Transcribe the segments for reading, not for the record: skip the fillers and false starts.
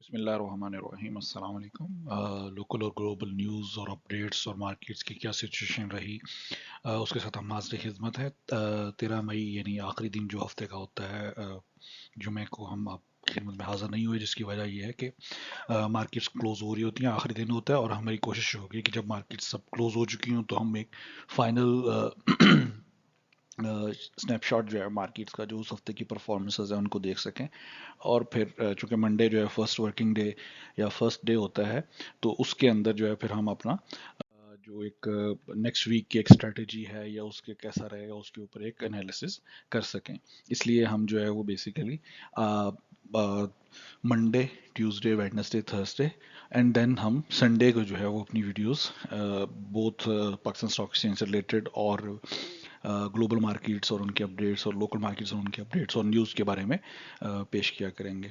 बिस्मिल्लाहिर्रहमानिर्रहीम अस्सलाम वालेकुम। लोकल और ग्लोबल न्यूज़ और अपडेट्स और मार्केट्स की क्या सिचुएशन रही, उसके साथ हम हाजिर खिदमत है। 13 मई यानी आखिरी दिन जो हफ्ते का होता है, जुमे को हम आपकी खिदमत में हाजिर नहीं हुए, जिसकी वजह यह है कि मार्केट्स क्लोज हो रही होती हैं, आखिरी दिन होता है और हमारी कोशिश होगी कि जब मार्केट्स सब क्लोज हो चुकी हों तो हम एक फाइनल स्नैपशॉट जो है मार्केट्स का, जो उस हफ्ते की परफॉर्मेंसेस है उनको देख सकें। और फिर चूंकि मंडे जो है फर्स्ट वर्किंग डे या फर्स्ट डे होता है, तो उसके अंदर जो है फिर हम अपना जो एक नेक्स्ट वीक की एक स्ट्रेटजी है या उसके कैसा रहेगा उसके ऊपर एक एनालिसिस कर सकें। इसलिए हम जो है वो basically Monday, Tuesday, Wednesday, Thursday and then हम संडे को जो है वो अपनी videos both Pakistan stock exchange से रिलेटेड और ग्लोबल मार्केट्स और उनके अपडेट्स और लोकल मार्केट्स और उनके अपडेट्स और न्यूज़ के बारे में पेश किया करेंगे।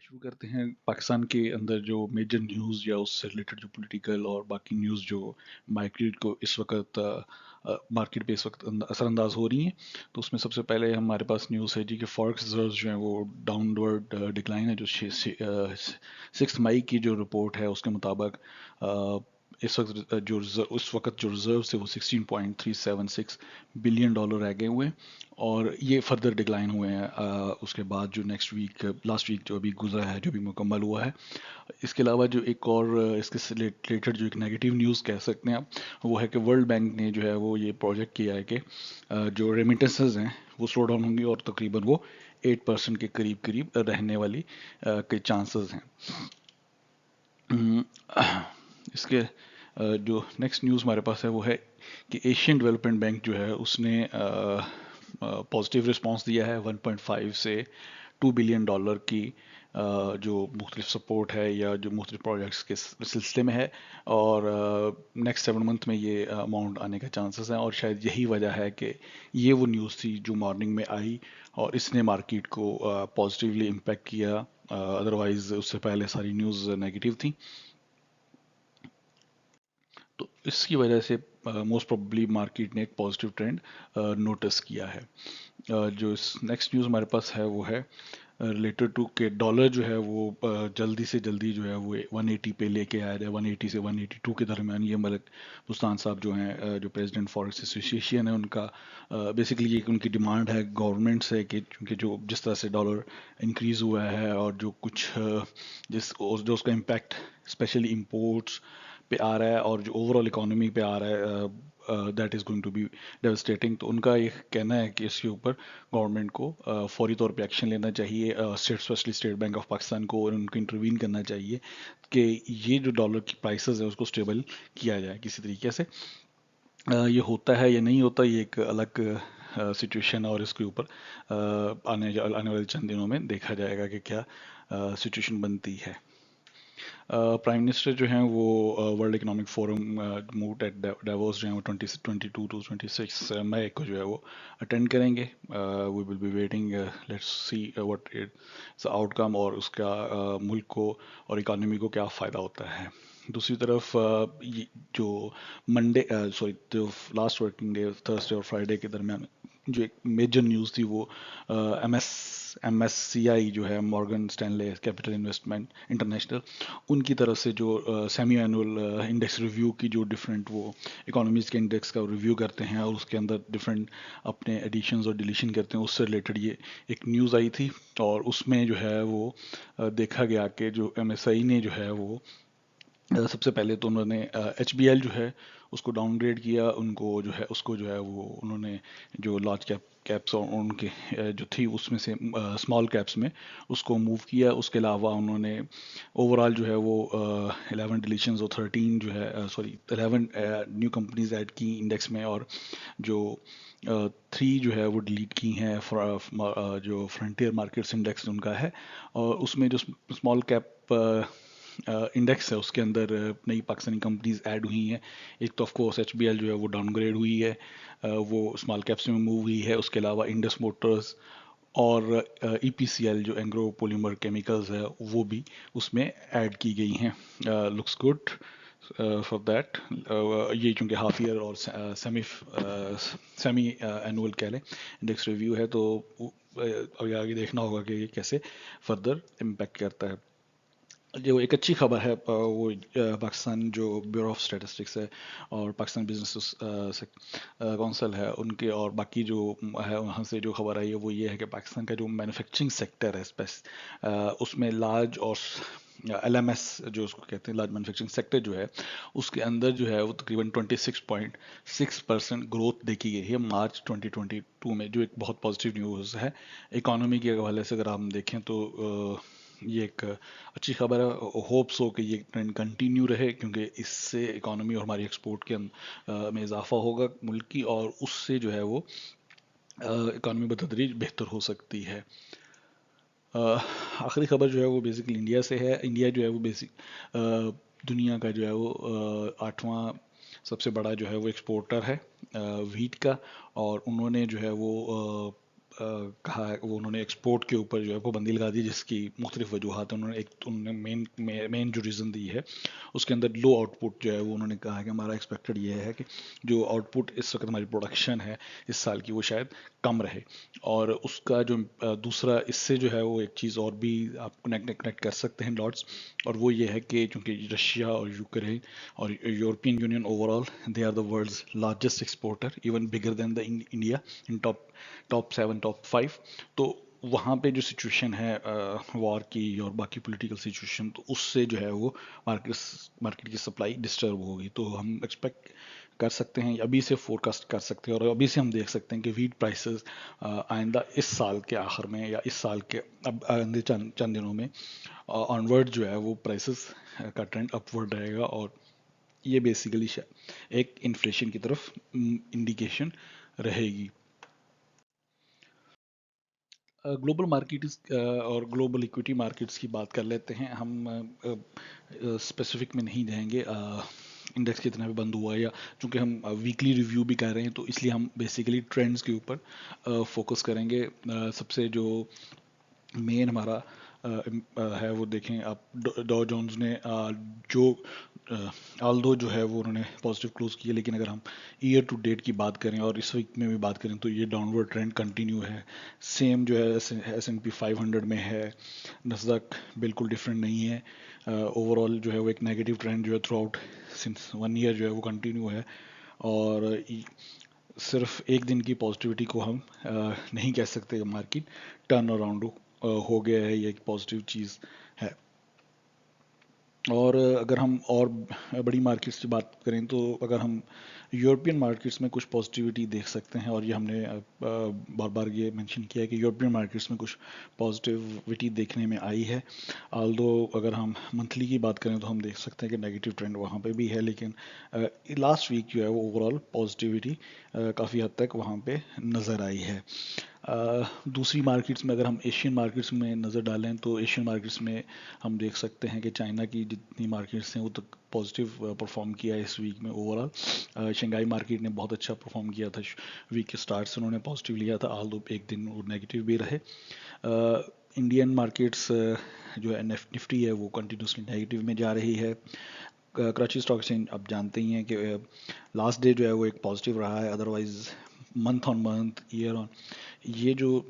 शुरू करते हैं पाकिस्तान के अंदर जो मेजर न्यूज़ या उससे रिलेटेड जो पॉलिटिकल और बाकी न्यूज़ जो मार्केट को इस वक्त मार्केट पे इस वक्त असरअंदाज हो रही हैं। तो उसमें सबसे पहले हमारे पास न्यूज़ है जी कि फॉरेक्स रिजर्व्स जो हैं वो डाउनवर्ड डिक्लाइन है। जो 6 मई की जो रिपोर्ट है उसके मुताबिक इस वक्त जो रिजर्व है वो 16.376 बिलियन डॉलर रह गए हुए हैं और ये फर्दर डिक्लाइन हुए हैं उसके बाद जो नेक्स्ट वीक, लास्ट वीक जो अभी गुजरा है, जो भी मुकम्मल हुआ है। इसके अलावा जो एक और इसके रिलेटेड जो एक नेगेटिव न्यूज़ कह सकते हैं आप, वो है कि वर्ल्ड बैंक ने जो है वो ये प्रोजेक्ट किया है कि जो रेमिटेंसेस हैं वो स्लो डाउन होंगी और तकरीबन वो 8% के करीब करीब रहने वाली के चांसेस हैं। इसके जो नेक्स्ट न्यूज़ हमारे पास है वो है कि एशियन डेवलपमेंट बैंक जो है उसने पॉजिटिव रिस्पांस दिया है 1.5 से 2 बिलियन डॉलर की जो मुख्तलिफ सपोर्ट है या जो मुख्तलिफ प्रोजेक्ट्स के सिलसिले में है। और नेक्स्ट 7 मंथ में ये अमाउंट आने का चांसेस हैं और शायद यही वजह है कि ये वो न्यूज़ थी जो मॉर्निंग में आई और इसने मार्केट को पॉजिटिवली इम्पेक्ट किया। अदरवाइज उससे पहले सारी न्यूज़ नेगेटिव थी। तो इसकी वजह से मोस्ट प्रोबेबली मार्केट ने एक पॉजिटिव ट्रेंड नोटिस किया है। जो इस नेक्स्ट न्यूज़ हमारे पास है वो है रिलेटेड टू के डॉलर जो है वो जल्दी से जल्दी जो है वो 180 पे लेके आया है। 180 से 182 के दरमियान ये मलिक बुस्तान साहब जो हैं, जो प्रेसिडेंट फॉरेक्स एसोसिएशन है उनका, बेसिकली ये उनकी डिमांड है गवर्नमेंट से कि क्योंकि जो जिस तरह से डॉलर इंक्रीज़ हुआ है और जो कुछ जो उसका इम्पैक्ट स्पेशली इम्पोर्ट्स पे आ रहा है और जो ओवरऑल इकोनॉमी पे आ रहा है, that is going to be devastating. तो उनका ये कहना है कि इसके ऊपर गवर्नमेंट को फौरी तौर पे एक्शन लेना चाहिए, specially state bank of Pakistan को, और उनको इंटरवीन करना चाहिए कि ये जो डॉलर की प्राइसेस है उसको स्टेबल किया जाए किसी तरीके से। ये होता है या नहीं होता, ये एक अलग सिचुएशन और इसके ऊपर आने वाले चंद दिनों में देखा जाएगा कि क्या सिचुएशन बनती है। प्राइम मिनिस्टर जो हैं वो world economic forum move at Davos जो है वो 2022 टू 26 मई को जो है वो अटेंड करेंगे। We will be waiting, let's see what it's outcome और उसका मुल्क को और इकोनॉमी को क्या फ़ायदा होता है। दूसरी तरफ जो मंडे, जो लास्ट वर्किंग डे थर्सडे और फ्राइडे के दरमियान जो एक मेजर न्यूज़ थी वो MSCI जो है, Morgan Stanley capital investment international, उनकी तरफ से जो सेमी एनुअल इंडेक्स रिव्यू की जो डिफरेंट वो इकोनॉमीज के इंडेक्स का रिव्यू करते हैं और उसके अंदर डिफरेंट अपने एडिशंस और डिलीशन करते हैं, उससे रिलेटेड ये एक न्यूज़ आई थी। और उसमें जो है वो देखा गया कि जो MSCI ने जो है वो सबसे पहले तो उन्होंने HBL जो है उसको डाउनग्रेड किया, उनको जो है उसको जो है वो उन्होंने जो लार्ज कैप्स और उनके जो थी उसमें से स्मॉल कैप्स में उसको मूव किया। उसके अलावा उन्होंने ओवरऑल जो है वो 11 डिलीशंस और 13 जो है, सॉरी 11 न्यू कंपनीज ऐड की इंडेक्स में, और जो 3 जो है वो डिलीट की हैं। जो फ्रंटियर मार्केट्स इंडेक्स उनका है और उसमें जो स्मॉल कैप इंडेक्स है उसके अंदर नई पाकिस्तानी कंपनीज ऐड हुई हैं। एक तो ऑफकोर्स HBL जो है वो डाउनग्रेड हुई है, वो स्मॉल कैप्स में मूव हुई है। उसके अलावा इंडस मोटर्स और EPCL जो एंग्रो पॉलीमर केमिकल्स है वो भी उसमें ऐड की गई हैं। Looks good for that. ये चूंकि हाफ ईयर और सेमी एनुअल कह लें इंडेक्स रिव्यू है, तो अभी आगे देखना होगा कि ये कैसे फर्दर इम्पेक्ट करता है। जो एक अच्छी खबर है वो पाकिस्तान जो ब्यूरो ऑफ स्टैटिस्टिक्स है और पाकिस्तान बिजनेस काउंसिल है उनके और बाकी जो है वहाँ से जो खबर आई है वो ये है कि पाकिस्तान का जो मैन्युफैक्चरिंग सेक्टर है उसमें लार्ज और LMS जो उसको कहते हैं लार्ज मैन्युफैक्चरिंग सेक्टर जो है उसके अंदर जो है वो तकरीबन 26.6% ग्रोथ देखी गई है मार्च 2022 में, जो एक बहुत पॉजिटिव न्यूज़ है। इकोनॉमी के हवाले से अगर हम देखें तो ये एक अच्छी खबर है। होप्स हो कि ये ट्रेंड कंटिन्यू रहे, क्योंकि इससे इकोनॉमी और हमारी एक्सपोर्ट के में इजाफा होगा मुल्क की, और उससे जो है वो इकोनॉमी बतदरीज बेहतर हो सकती है। आखिरी खबर जो है वो बेसिकली इंडिया से है। इंडिया जो है वो दुनिया का जो है वो 8वां सबसे बड़ा जो है वो एक्सपोर्टर है वीट का, और उन्होंने जो है वो कहा है वो उन्होंने एक्सपोर्ट के ऊपर जो है पाबंदी लगा दी, जिसकी मुख्तलिफ वजूहत है। उन्होंने मेन जो रीज़न दी है उसके अंदर लो आउटपुट जो है वो उन्होंने कहा है कि हमारा एक्सपेक्टेड ये है कि जो आउटपुट इस वक्त हमारी प्रोडक्शन है इस साल की वो शायद कम रहे। और उसका जो दूसरा इससे जो है वो एक चीज़ और भी आप कनेक्ट कर सकते हैं डॉट्स, और वो ये है कि चूंकि रशिया और यूक्रेन और European Union overall they are the world's largest exporter, even bigger than the India in top 7 top 5। तो वहाँ पे जो सिचुएशन है वॉर की और बाकी पॉलिटिकल सिचुएशन, तो उससे जो है वो मार्केट की सप्लाई डिस्टर्ब होगी। तो हम एक्सपेक्ट कर सकते हैं, अभी से फोरकास्ट कर सकते हैं और अभी से हम देख सकते हैं कि वीट प्राइसेस आइंदा इस साल के आखिर में या इस साल के अब आइंदे चंद दिनों में ऑनवर्ड जो है वो प्राइसेस का ट्रेंड अपवर्ड रहेगा, और ये बेसिकली एक इन्फ्लेशन की तरफ इंडिकेशन रहेगी। ग्लोबल मार्केट्स और ग्लोबल इक्विटी मार्केट्स की बात कर लेते हैं हम। स्पेसिफिक में नहीं जाएंगे इंडेक्स कितना भी बंद हुआ, या चूंकि हम वीकली रिव्यू भी कर रहे हैं तो इसलिए हम बेसिकली ट्रेंड्स के ऊपर फोकस करेंगे। सबसे जो मेन हमारा है वो देखें आप, डॉ जोन्स ने जो आल्दो जो है वो उन्होंने पॉजिटिव क्लोज किया, लेकिन अगर हम ईयर टू डेट की बात करें और इस वीक में भी बात करें तो ये डाउनवर्ड ट्रेंड कंटिन्यू है। सेम जो है S&P 500 में है, नस्दक बिल्कुल डिफरेंट नहीं है। ओवरऑल जो है वो एक नेगेटिव ट्रेंड जो है थ्रू आउट सिंस 1 ईयर जो है वो कंटिन्यू है, और सिर्फ एक दिन की पॉजिटिविटी को हम नहीं कह सकते मार्केट टर्न अराउंड हो गया है। ये एक पॉजिटिव चीज़ है। और अगर हम और बड़ी मार्केट्स की बात करें तो अगर हम यूरोपियन मार्केट्स में कुछ पॉजिटिविटी देख सकते हैं, और ये हमने बार बार ये मेंशन किया है कि यूरोपियन मार्केट्स में कुछ पॉजिटिविटी देखने में आई है। आल्दो अगर हम मंथली की बात करें तो हम देख सकते हैं कि नेगेटिव ट्रेंड वहाँ पे भी है, लेकिन लास्ट वीक जो है वो ओवरऑल पॉजिटिविटी काफ़ी हद तक वहाँ पे नज़र आई है। दूसरी मार्केट्स में अगर हम एशियन मार्केट्स में नज़र डालें तो एशियन मार्केट्स में हम देख सकते हैं कि चाइना की जितनी मार्केट्स हैं वो तो पॉजिटिव परफॉर्म किया है इस वीक में ओवरऑल। शंघाई मार्केट ने बहुत अच्छा परफॉर्म किया था, वीक के स्टार्ट से उन्होंने पॉजिटिव लिया था, आल्दो एक दिन वो नेगेटिव भी रहे। इंडियन मार्केट्स जो है निफ्टी है वो कंटिन्यूसली नेगेटिव में जा रही है। कराची स्टॉक एक्सचेंज आप जानते ही हैं कि लास्ट डे जो है वो एक पॉजिटिव रहा है, otherwise month on month year on ये जो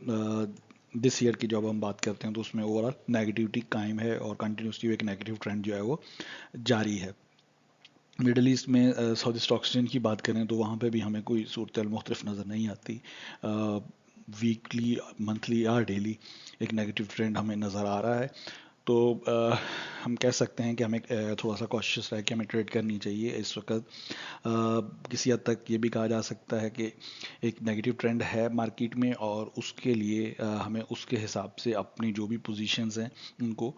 दिस ईयर की जब हम बात करते हैं तो उसमें ओवरऑल नेगेटिविटी कायम है, और कंटिन्यूसली एक नेगेटिव ट्रेंड जो है वो जारी है। मिडल ईस्ट में सऊदी स्टॉक एक्सचेंज की बात करें तो वहाँ पे भी हमें कोई सूरत मुख्तलिफ नज़र नहीं आती। वीकली मंथली या डेली एक नेगेटिव ट्रेंड हमें नज़र आ रहा है। तो हम कह सकते हैं कि हमें थोड़ा सा कॉशियस रह के हमें ट्रेड करनी चाहिए इस वक्त। किसी हद तक ये भी कहा जा सकता है कि एक नेगेटिव ट्रेंड है मार्केट में, और उसके लिए हमें उसके हिसाब से अपनी जो भी पोजीशंस हैं उनको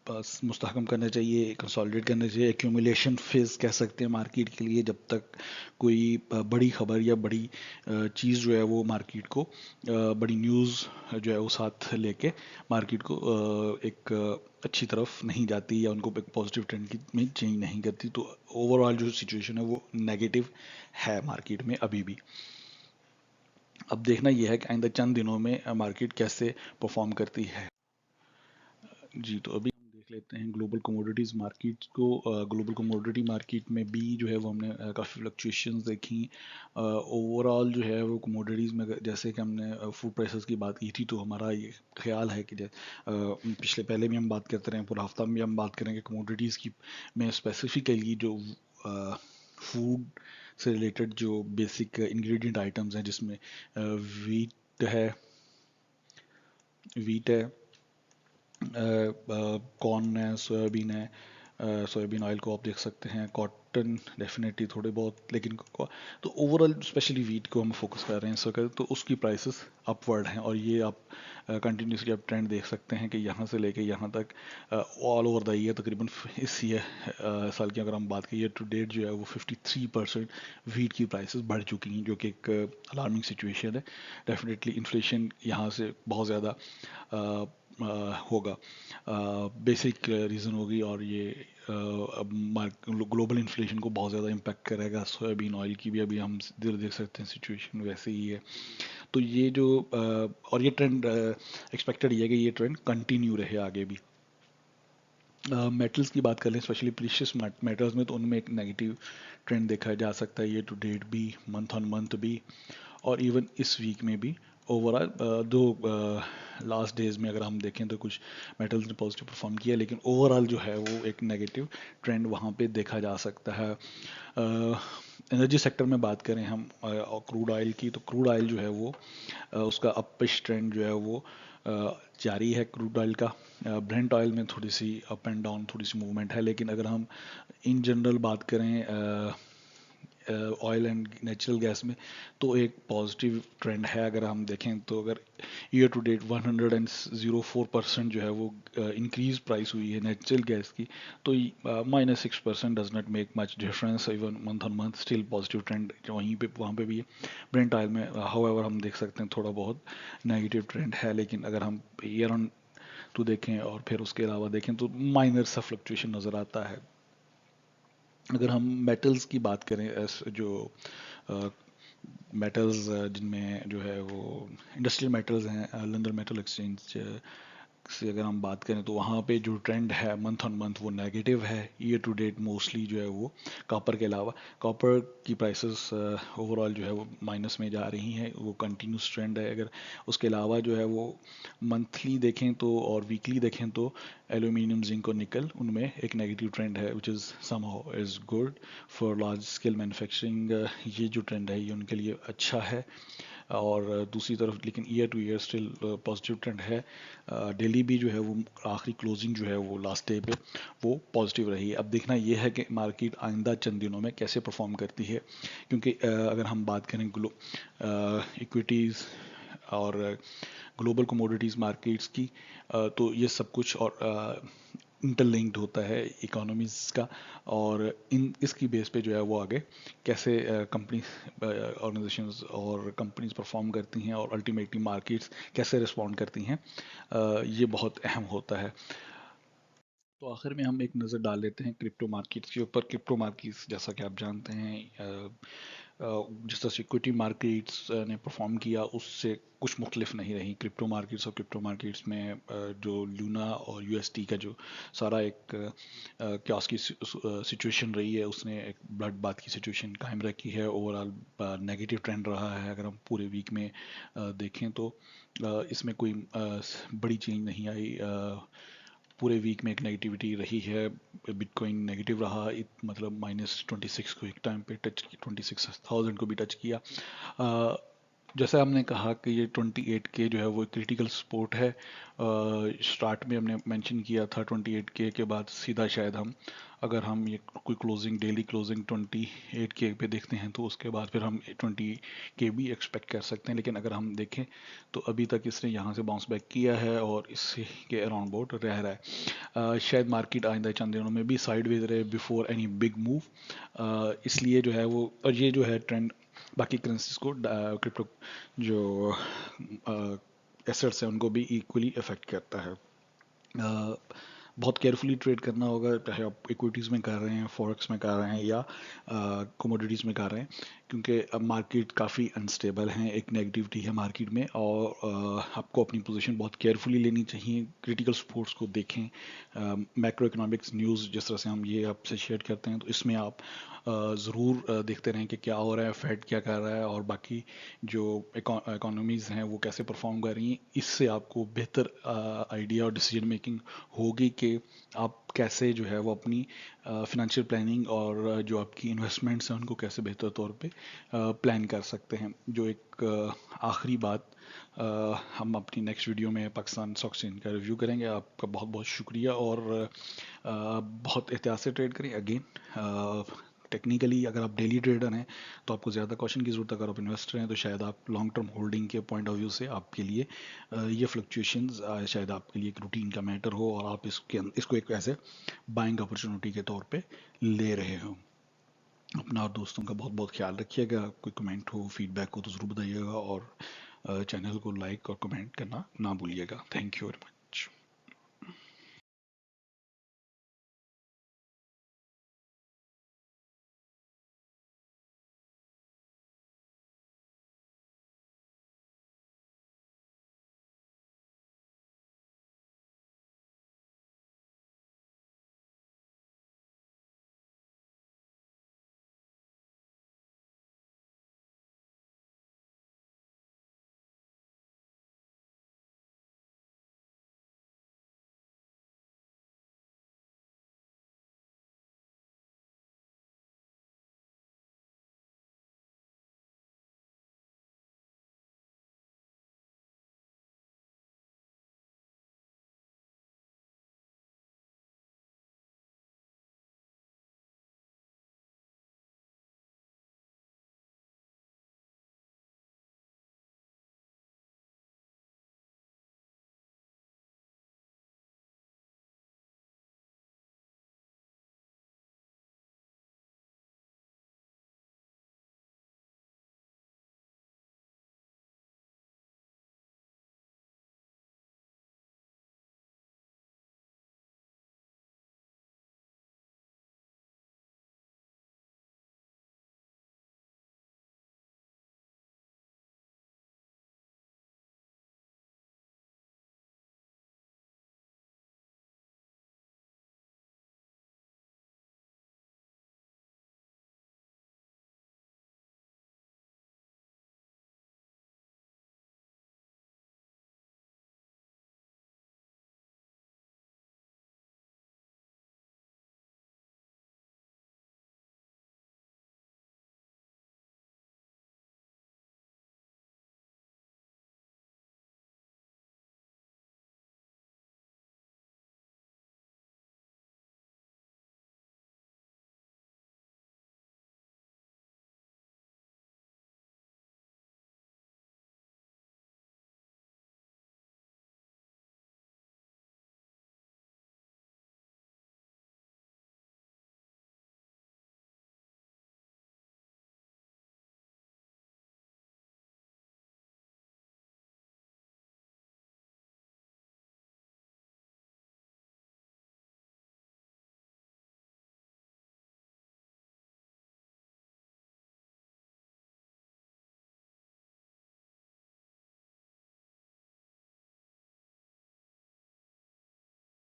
बस मुस्तहकम करना चाहिए, कंसोलिडेट करना चाहिए। एक्यूमुलेशन फेज कह सकते हैं मार्केट के लिए, जब तक कोई बड़ी खबर या बड़ी चीज़ जो है वो मार्केट को बड़ी न्यूज़ जो है वो साथ लेके मार्केट को एक अच्छी तरफ नहीं जाती या उनको एक पॉजिटिव ट्रेंड की में चेंज नहीं करती। तो ओवरऑल जो सिचुएशन है वो नेगेटिव है मार्केट में अभी भी। अब देखना यह है कि आइंदा चंद दिनों में मार्केट कैसे परफॉर्म करती है। जी, तो अभी हम देख लेते हैं ग्लोबल कमोडिटीज़ मार्केट को। ग्लोबल कमोडिटी मार्केट में भी जो है वो हमने काफ़ी फ्लक्चुएशंस देखी। ओवरऑल जो है वो कमोडिटीज़ में जैसे कि हमने फूड प्राइसेस की बात की थी, तो हमारा ये ख्याल है कि पिछले पहले भी हम बात करते रहे, पूरा हफ्ता में भी हम बात करेंगे कमोडिटीज़ की में स्पेसिफिकली जो फूड से रिलेटेड जो बेसिक इंग्रेडिएंट आइटम्स हैं, जिसमें वीट है वीट है कॉर्न है, सोयाबीन है। सोयाबीन ऑयल को आप देख सकते हैं, कॉटन डेफिनेटली थोड़े बहुत, लेकिन तो ओवरऑल स्पेशली वीट को हम फोकस कर रहे हैं इस वक्त, तो उसकी प्राइसेस अपवर्ड हैं। और ये आप कंटिन्यूसली आप ट्रेंड देख सकते हैं कि यहाँ से लेके यहाँ तक ऑल ओवर द ईयर तकरीबन इस ईयर साल की अगर हम बात करें, ईयर टू डेट जो है वो 53% वीट की प्राइसेस बढ़ चुकी हैं, जो कि एक अलार्मिंग सिचुएशन है। डेफिनेटली इन्फ्लेशन यहाँ से बहुत ज़्यादा होगा, बेसिक रीज़न होगी, और ये अब ग्लोबल इन्फ्लेशन को बहुत ज़्यादा इम्पैक्ट करेगा। सोयाबीन ऑयल की भी अभी हम देख सकते हैं सिचुएशन वैसे ही है। तो ये जो और ये ट्रेंड एक्सपेक्टेड ये है कि ये ट्रेंड कंटिन्यू रहे आगे भी। मेटल्स की बात कर लें, स्पेशली प्रीशियस मेटल्स में, तो उनमें एक नेगेटिव ट्रेंड देखा जा सकता है, ये टू डेट भी, मंथ ऑन मंथ भी, और इवन इस वीक में भी। ओवरऑल दो लास्ट डेज में अगर हम देखें तो कुछ मेटल्स ने पॉजिटिव परफॉर्म किया, लेकिन ओवरऑल जो है वो एक नेगेटिव ट्रेंड वहाँ पे देखा जा सकता है। एनर्जी सेक्टर में बात करें हम और क्रूड ऑयल की, तो क्रूड ऑयल जो है वो उसका अपिश ट्रेंड जो है वो जारी है क्रूड ऑयल का। ब्रेंट ऑयल में थोड़ी सी अप एंड डाउन थोड़ी सी मूवमेंट है, लेकिन अगर हम इन जनरल बात करें ऑयल एंड नेचुरल गैस में, तो एक पॉजिटिव ट्रेंड है। अगर हम देखें तो अगर ईयर टू डेट 104% जो है वो इंक्रीज प्राइस हुई है नेचुरल गैस की, तो -6% does not make much difference, even month on month still positive trend वहीं पे वहाँ पे भी है। ब्रेंट ऑयल में हाउएवर हम देख सकते हैं थोड़ा बहुत नेगेटिव ट्रेंड है, लेकिन अगर हम ईयर ऑन टू देखें और फिर उसके अलावा देखें तो माइनर सा फ्लक्चुएशन नज़र आता है। अगर हम मेटल्स की बात करें, जो मेटल्स जिनमें जो है वो इंडस्ट्रियल मेटल्स हैं, लंदन मेटल एक्सचेंज से अगर हम बात करें, तो वहाँ पे जो ट्रेंड है मंथ ऑन मंथ वो नेगेटिव है। ईयर टू डेट मोस्टली जो है वो कॉपर के अलावा, कॉपर की प्राइसेस ओवरऑल जो है वो माइनस में जा रही हैं, वो कंटिन्यूस ट्रेंड है। अगर उसके अलावा जो है वो मंथली देखें तो और वीकली देखें तो एल्यूमिनियम, जिंक और निकल, उनमें एक नेगेटिव ट्रेंड है, which is somehow is good for large scale manufacturing. ये जो ट्रेंड है ये उनके लिए अच्छा है। और दूसरी तरफ लेकिन year two year still positive trend है। डेली भी जो है वो आखिरी क्लोजिंग जो है वो लास्ट डे पे वो पॉजिटिव रही है। अब देखना ये है कि मार्केट आइंदा चंद दिनों में कैसे परफॉर्म करती है, क्योंकि अगर हम बात करें इक्विटीज़ और ग्लोबल कमोडिटीज़ मार्केट्स की, तो ये सब कुछ और इंटरलिंक्ड होता है इकोनॉमीज़ का, और इन इसकी बेस पे जो है वो आगे कैसे कंपनी ऑर्गेनाइजेशंस और कंपनीज परफॉर्म करती हैं और अल्टीमेटली मार्केट्स कैसे रिस्पॉन्ड करती हैं, ये बहुत अहम होता है। तो आखिर में हम एक नज़र डाल लेते हैं क्रिप्टो मार्केट्स के ऊपर। क्रिप्टो मार्केट्स जैसा कि आप जानते हैं, जिस तरह से इक्विटी मार्केट्स ने परफॉर्म किया उससे कुछ मुख्तलिफ नहीं रही क्रिप्टो मार्केट्स। और क्रिप्टो मार्केट्स में जो लूना और यूएसटी का जो सारा एक क्यास की सिचुएशन रही है, उसने एक ब्लड बाथ की सिचुएशन कायम रखी है। ओवरऑल नेगेटिव ट्रेंड रहा है। अगर हम पूरे वीक में देखें तो इसमें कोई बड़ी चेंज नहीं आई। पूरे वीक में एक नेगेटिविटी रही है। बिटकॉइन नेगेटिव रहा, मतलब -26 को एक टाइम पे टच 26,000 को भी टच किया। जैसा हमने कहा कि ये 28K जो है वो क्रिटिकल सपोर्ट है। स्टार्ट में हमने मेंशन किया था 28K के बाद सीधा शायद अगर हम ये कोई क्लोजिंग डेली क्लोजिंग 28K पे देखते हैं, तो उसके बाद फिर हम 20K भी एक्सपेक्ट कर सकते हैं। लेकिन अगर हम देखें तो अभी तक इसने यहाँ से बाउंस बैक किया है और इसके अराउंड अबाउट रह रहा है। शायद मार्केट आइंदा चंद दिनों में भी साइडवेज रहे बिफोर एनी बिग मूव। इसलिए जो है वो, और ये जो है ट्रेंड बाकी करेंसीज को, क्रिप्टो जो एसेट्स हैं उनको भी इक्वली इफेक्ट करता है। बहुत केयरफुली ट्रेड करना होगा, चाहे आप इक्विटीज़ में कर रहे हैं, फॉरेक्स में कर रहे हैं या कमोडिटीज़ में कर रहे हैं, क्योंकि अब मार्केट काफ़ी अनस्टेबल है, एक नेगेटिविटी है मार्केट में, और आपको अपनी पोजीशन बहुत केयरफुली लेनी चाहिए, क्रिटिकल सपोर्ट्स को देखें। मैक्रो इकोनॉमिक्स न्यूज़ जिस तरह से हम ये आपसे शेयर करते हैं, तो इसमें आप ज़रूर देखते रहें कि क्या हो रहा है, फेड क्या कर रहा है, और बाकी जो इकोनॉमीज़ हैं वो कैसे परफॉर्म कर रही हैं। इससे आपको बेहतर आइडिया और डिसीजन मेकिंग होगी कि आप कैसे जो है वो अपनी फिनेंशियल प्लानिंग और जो आपकी इन्वेस्टमेंट्स हैं उनको कैसे बेहतर तौर पे प्लान कर सकते हैं। जो एक आखिरी बात, हम अपनी नेक्स्ट वीडियो में पाकिस्तान स्टॉक एक्सचेंज का रिव्यू करेंगे। आपका बहुत बहुत शुक्रिया, और बहुत एहतियात से ट्रेड करें। अगेन टेक्निकली अगर आप डेली ट्रेडर हैं तो आपको ज़्यादा कॉशन की ज़रूरत है, अगर आप इन्वेस्टर हैं तो शायद आप लॉन्ग टर्म होल्डिंग के पॉइंट ऑफ व्यू से आपके लिए ये फ्लक्चुएशंस शायद आपके लिए एक रूटीन का मैटर हो, और आप इसको एक ऐसे बाइंग अपॉर्चुनिटी के तौर पे ले रहे हो। अपना और दोस्तों का बहुत बहुत ख्याल रखिएगा। कोई कमेंट हो, फीडबैक हो तो ज़रूर बताइएगा, और चैनल को लाइक और कमेंट करना ना भूलिएगा। Thank you very much.